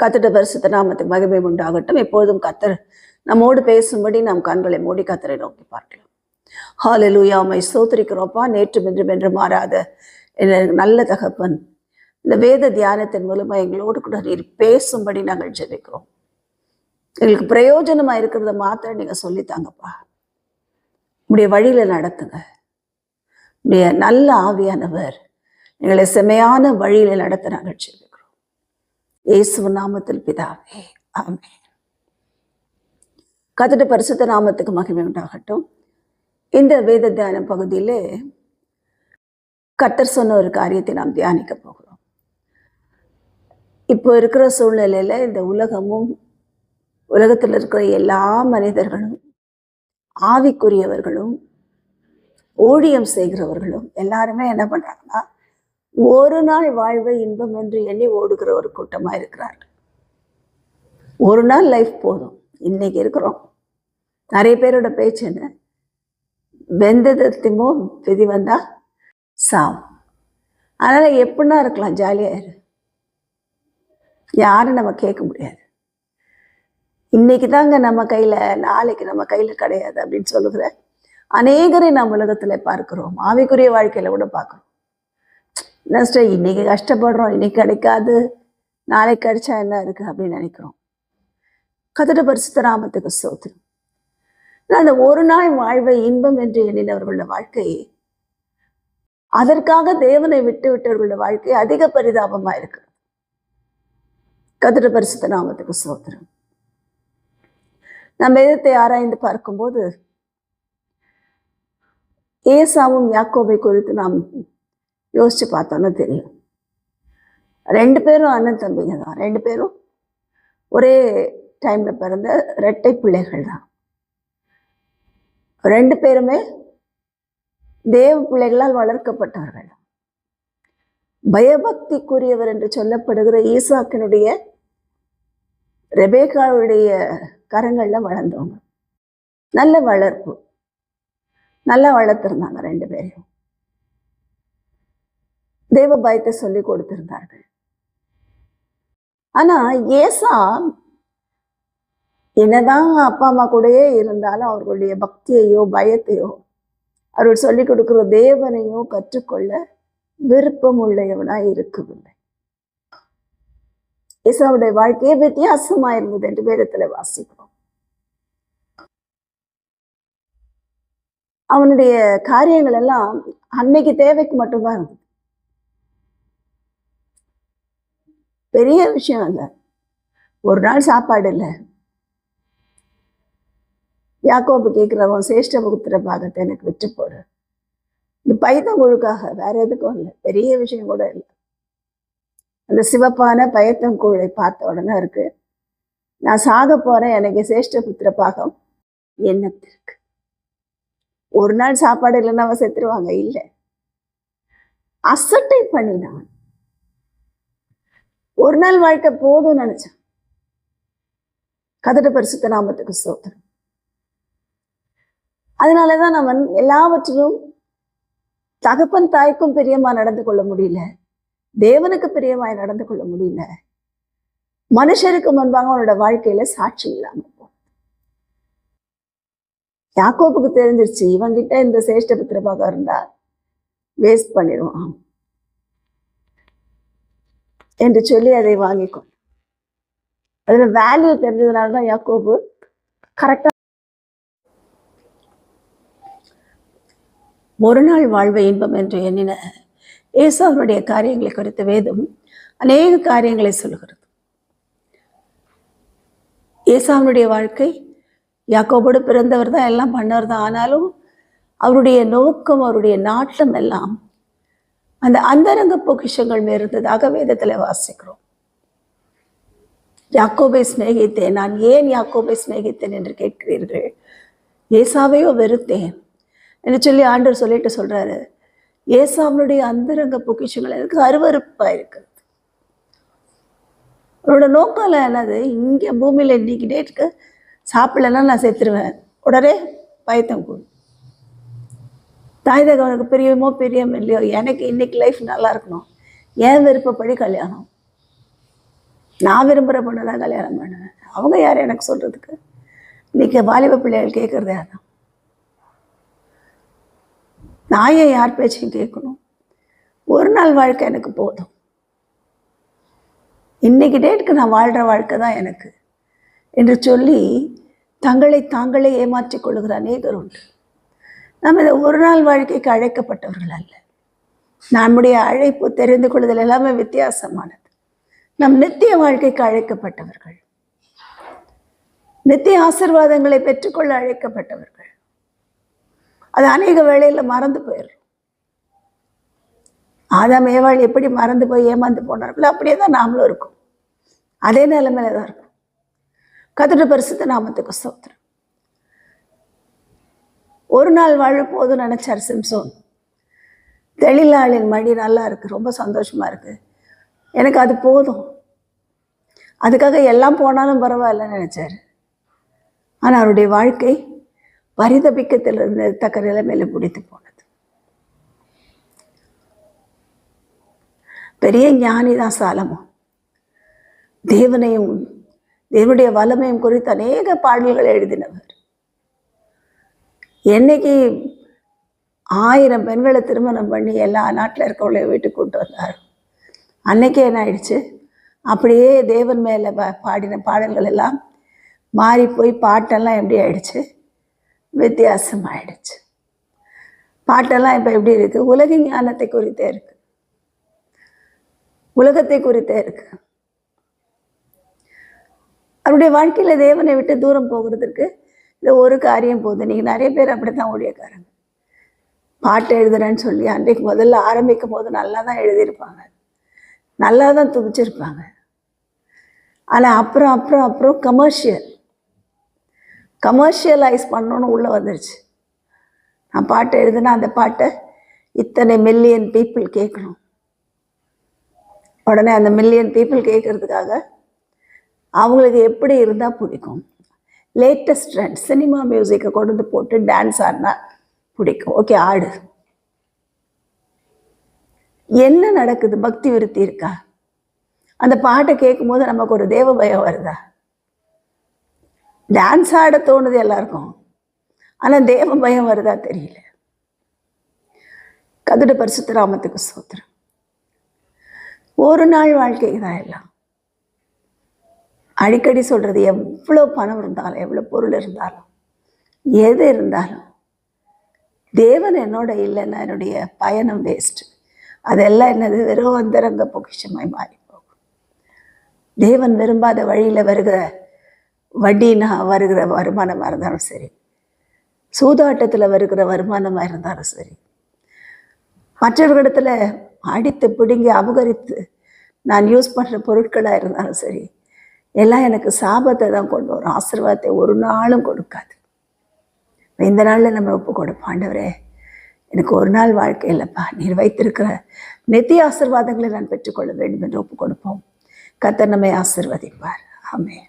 கர்த்தருடைய பரிசுத்த நாமத்துக்கு மகிமை உண்டாகட்டும். எப்பொழுதும் கர்த்தர் நம்மோடு பேசும்படி நாம் கண்களை மூடி கர்த்தரை நோக்கி பார்க்கலாம். ஹல்லேலூயா. உம்மை ஸ்தோத்திரிக்கிறோம்ப்பா. நேற்றும் இன்றும் என்று மாறாத நல்ல தகப்பன், இந்த வேத தியானத்தின் மூலமா எங்களோடு கூட நீர் பேசும்படி நாங்கள் ஜெபிக்கிறோம். எங்களுக்கு பிரயோஜனமா இருக்கிறத மாத்திரம் நீங்க சொல்லித்தாங்கப்பா. உடைய வழியில நடத்துங்க. உடைய நல்ல ஆவியானவர் எங்களை செமையான வழியில நடத்த நாங்கள் ஜெபிக்கிறோம். இயேசு நாமத்தில் பிதாவே, ஆமென். கர்த்தருடைய பரிசுத்த நாமத்துக்கு மகிமை உண்டாகட்டும். இந்த வேத தியான பகுதியிலே கர்த்தர் சொன்ன ஒரு காரியத்தை நாம் தியானிக்க போகிறோம். இப்போ இருக்கிற சூழ்நிலையில இந்த உலகமும் உலகத்தில் இருக்கிற எல்லா மனிதர்களும், ஆவிக்குரியவர்களும், ஊழியம் செய்கிறவர்களும் எல்லாருமே என்ன பண்றாங்கன்னா, ஒரு நாள் வாழ்வை இன்பம் என்று எண்ணி ஓடுகிற ஒரு கூட்டமா இருக்கிறார்கள். ஒரு நாள் லைஃப் போதும். இன்னைக்கு இருக்கிறோம். நிறைய பேரோட பேச்சு என்ன, வெந்ததத்திமோ விதி வந்தா சாவு. அதனால எப்படின்னா இருக்கலாம், ஜாலியா இரு, யாரும் நம்ம கேட்க முடியாது. இன்னைக்கு தாங்க நம்ம கையில, நாளைக்கு நம்ம கையில கிடையாது அப்படின்னு சொல்லுகிற அநேகரை நாம் உலகத்துல பார்க்கிறோம். ஆவிக்குரிய வாழ்க்கையில கூட பார்க்கிறோம். இன்னைக்கு கஷ்டப்படுறோம், இன்னைக்கு கிடைக்காது, நாளைக்கு கிடைச்சா என்ன இருக்கு அப்படின்னு நினைக்கிறோம். கர்த்தருடைய பரிசுத்த நாமத்துக்கு ஸ்தோத்திரம். அந்த ஒரு நாள் வாழ்வை இன்பம் என்று எண்ணினவர்களுடைய வாழ்க்கை, அதற்காக தேவனை விட்டு விட்டவர்களுடைய வாழ்க்கை அதிக பரிதாபமா இருக்கு. கர்த்தருடைய பரிசுத்த நாமத்துக்கு ஸ்தோத்திரம். நம்ம வேதத்தை ஆராய்ந்து பார்க்கும்போது ஏசாவும் யாக்கோபை குறித்து நாம் யோசிச்சு பார்த்தோம்னா தெரியும். ரெண்டு பேரும் அண்ணன் தம்பிங்க தான். ரெண்டு பேரும் ஒரே டைம்ல பிறந்த இரட்டை பிள்ளைகள் தான். ரெண்டு பேருமே தேவ பிள்ளைகளால் வளர்க்கப்பட்டவர்கள். பயபக்திக்குரியவர் என்று சொல்லப்படுகிற ஈசாக்கினுடைய ரெபேக்காவுடைய கரங்கள்ல வளர்ந்தவங்க. நல்ல வளர்ப்பு, நல்லா வளர்த்திருந்தாங்க. ரெண்டு பேரையும் தேவ பயத்தை சொல்லி கொடுத்திருந்தார்கள். ஆனா ஏசா என்னதான் அப்பா அம்மா கூடயே இருந்தாலும் அவர்களுடைய பக்தியையோ பயத்தையோ அவர்கள் சொல்லிக் கொடுக்கிற தேவனையோ கற்றுக்கொள்ள விருப்பம் உள்ளவனாய் இருக்கவில்லை. ஏசாவுடைய வாழ்க்கையே வித்தியாசமா இருந்தது என்று வேதத்துல வாசிக்கிறோம். அவனுடைய காரியங்கள் எல்லாம் அன்னைக்கு தேவைக்கு மட்டும்தான் இருந்தது. பெரிய விஷயம் இல்ல. ஒரு நாள் சாப்பாடு இல்லை. யாக்கோபு கேட்கிறவன் சேஷ்ட புத்திர பாகத்தை எனக்கு விட்டு போடு. இந்த பயத்தங்குழுக்காக, வேற எதுக்கும் இல்லை. பெரிய விஷயம் கூட இல்லை. அந்த சிவப்பான பயத்தங்குழை பார்த்த உடனே இருக்கு, நான் சாக போறேன், எனக்கு சேஷ்ட புத்திர பாகம் என்னத்திற்கு. ஒரு நாள் சாப்பாடு இல்லைன்னா அவன் செத்துருவாங்க. இல்லை, அசட்டை பண்ணினான். ஒரு நாள் வாழ்க்கை போதும் நினைச்சான். கர்த்தருடைய பரிசுத்த நாமத்துக்கு ஸ்தோத்திரம். அதனாலதான் நம்ம எல்லாவற்றிலும் தகப்பன் தாய்க்கும் பிரியமா நடந்து கொள்ள முடியல, தேவனுக்கு பிரியமாய் நடந்து கொள்ள முடியல. மனுஷருக்கு முன்பாக அவனோட வாழ்க்கையில சாட்சி இல்லாம போ. யாக்கோபுக்கு தெரிஞ்சிருச்சு, இவங்கிட்ட இந்த சேஷ்ட புத்திரபாகம் இருந்தா வேஸ்ட் பண்ணிடுவான் என்று சொல்லி அதை வாங்கிக்கொண்டு, அதுல வேல்யூ தெரிஞ்சதுனாலதான் யாக்கோபு கரெக்டா ஒரு நாள் வாழ்வை இன்பம் என்று எண்ணின ஏசாவுடைய காரியங்களை குறித்த வேதம் அநேக காரியங்களை சொல்லுகிறது. ஏசாவுடைய வாழ்க்கை, யாக்கோபோடு பிறந்தவர் தான், எல்லாம் பண்ணவர் தான். ஆனாலும் அவருடைய நோக்கம், அவருடைய நாட்டம் எல்லாம் அந்த அந்தரங்க பொக்கிஷங்கள் இருந்ததாக வேதத்துல வாசிக்கிறோம். யாக்கோபை சிநேகித்தேன், நான் ஏன் யாக்கோபை சிநேகித்தேன் என்று கேட்கிறீர்கள், ஏசாவையோ வெறுத்தேன் என்று சொல்லி ஆண்டவர் சொல்லிட்டு சொல்றாரு. ஏசாவுடைய அந்தரங்க பொக்கிஷங்கள் எனக்கு அருவருப்பா இருக்கிறது. அவரோட நோக்கம் என்னது, இங்க பூமியில இன்னைக்கு டேட்டுக்கு சாப்பிடலன்னா நான் செத்துருவேன், உடனே பயத்தம் கூடு. தாய் தகவனுக்கு பிரியமோ பிரியம் இல்லையோ, எனக்கு இன்னைக்கு லைஃப் நல்லா இருக்கணும், என் விருப்பப்படி கல்யாணம். நான் விரும்புகிற பொண்ணை தான் கல்யாணம் பண்ணுவேன். அவங்க யார் எனக்கு சொல்கிறதுக்கு? இன்றைக்கி வாலிப பிள்ளைகள் கேட்குறதே அதான். நான் ஏன் யார் பேச்சையும் கேட்கணும்? ஒரு நாள் வாழ்க்கை எனக்கு போதும். இன்றைக்கி டேட்டுக்கு நான் வாழ்கிற வாழ்க்கை தான் எனக்கு என்று சொல்லி தங்களை தாங்களே ஏமாற்றிக் கொள்ளுகிற அநேகர் உண்டு. நாம் இந்த ஒரு நாள் வாழ்க்கைக்கு அழைக்கப்பட்டவர்கள் அல்ல. நம்முடைய அழைப்பு தெரிந்து கொள்ளுதல் எல்லாமே வித்தியாசமானது. நம் நித்திய வாழ்க்கைக்கு அழைக்கப்பட்டவர்கள், நித்திய ஆசீர்வாதங்களை பெற்றுக்கொள்ள அழைக்கப்பட்டவர்கள். அது அநேக வேளையில் மறந்து போயிடும். ஆதாம் ஏவாள் எப்படி மறந்து போய் ஏமாந்து போனார்களோ அப்படியே தான் நாமளும் இருக்கும். அதே நிலைமையில தான் இருக்கும். கர்த்தருடைய பரிசுத்த நாமத்துக்கு ஸ்தோத்திரம். ஒரு நாள் வாழ போதும் நினைச்சார் சிம்சோன். தெளிலாளின் மடி நல்லா இருக்கு, ரொம்ப சந்தோஷமா இருக்கு, எனக்கு அது போதும், அதுக்காக எல்லாம் போனாலும் பரவாயில்லன்னு நினைச்சாரு. ஆனால் அவருடைய வாழ்க்கை பரிதபிக்கத்திலிருந்து தக்க நிலைமையில பிடித்து போனது. பெரிய ஞானி தான் சாலமோன். தேவனையும் தேவனுடைய வல்லமையும் குறித்து அநேக பாடல்களை எழுதினவர். என்னைக்கு 1000 பெண்களை திருமணம் பண்ணி எல்லா நாட்டில் இருக்கவங்கள வீட்டுக்கு கூப்பிட்டு வந்தார், அன்னைக்கே என்ன ஆயிடுச்சு, அப்படியே தேவன் மேலே பாடின பாடல்கள் எல்லாம் மாறி போய் பாட்டெல்லாம் எப்படி ஆயிடுச்சு, வித்தியாசமாயிடுச்சு. பாட்டெல்லாம் இப்போ எப்படி இருக்கு, உலக ஞானத்தை குறித்தே இருக்கு, உலகத்தை குறித்தே இருக்கு. அவருடைய வாழ்க்கையில் தேவனை விட்டு தூரம் போகிறதுக்கு இந்த ஒரு காரியம் போகுது. நீங்கள் நிறைய பேர் அப்படி தான் ஊழியக்காரங்க. பாட்டு எழுதுறேன்னு சொல்லி அன்றைக்கு முதல்ல ஆரம்பிக்கும் போது நல்லா தான் எழுதியிருப்பாங்க, நல்லா தான் துதிச்சிருப்பாங்க. ஆனால் அப்புறம் அப்புறம் அப்புறம் கமர்ஷியலைஸ் பண்ணணும்னு உள்ளே வந்துருச்சு. நான் பாட்டு எழுதுனா அந்த பாட்டை இத்தனை மில்லியன் பீப்புள் கேட்கணும். உடனே அந்த மில்லியன் பீப்புள் கேட்கறதுக்காக அவங்களுக்கு எப்படி இருந்தால் பிடிக்கும், லேட்டஸ்ட் ட்ரெண்ட் சினிமா மியூசிக்கை கொண்டு வந்து போட்டு டான்ஸ் ஆடினா பிடிக்கும். ஓகே, ஆடு. என்ன நடக்குது? பக்தி விருத்தி இருக்கா? அந்த பாட்டை கேட்கும் போது நமக்கு ஒரு தேவ பயம் வருதா? டான்ஸ் ஆட தோணுது எல்லாருக்கும், ஆனால் தேவ பயம் வருதா தெரியல. கர்த்தருடைய பரிசுத்த நாமத்துக்கு ஸ்தோத்திரம். ஒரு நாள் வாழ்க்கைக்கு தான் எல்லாம். அடிக்கடி சொல்கிறது, எவ்வளோ பணம் இருந்தாலும், எவ்வளோ பொருள் இருந்தாலும், எது இருந்தாலும் தேவன் என்னோட இல்லைன்னா என்னுடைய பயணம் வேஸ்ட்டு. அதெல்லாம் என்னது, வெறும் அந்தரங்க பொக்கிஷமாய் மாறி போகும். தேவன் விரும்பாத வழியில் வருகிற வட்டினா வருகிற வருமானமாக இருந்தாலும் சரி, சூதாட்டத்தில் வருகிற வருமானமாக இருந்தாலும் சரி, மற்றவர்களிடத்தில் அடித்து பிடுங்கி அபகரித்து நான் யூஸ் பண்ணுற பொருட்களாக இருந்தாலும் சரி, எல்லாம் எனக்கு சாபத்தை தான் கொண்டு வரும், ஆசீர்வாதத்தை ஒரு நாளும் கொடுக்காது. இந்த நாளில் நம்ம ஒப்பு கொடுப்போம். ஆண்டவரே, எனக்கு ஒரு நாள் வாழ்க்கை இல்லைப்பா, நீர் வைத்திருக்கிற நித்திய ஆசீர்வாதங்களை நான் பெற்றுக்கொள்ள வேண்டும் என்று ஒப்பு கொடுப்போம். கர்த்தர் நம்மை ஆசீர்வதிப்பார். ஆமென்.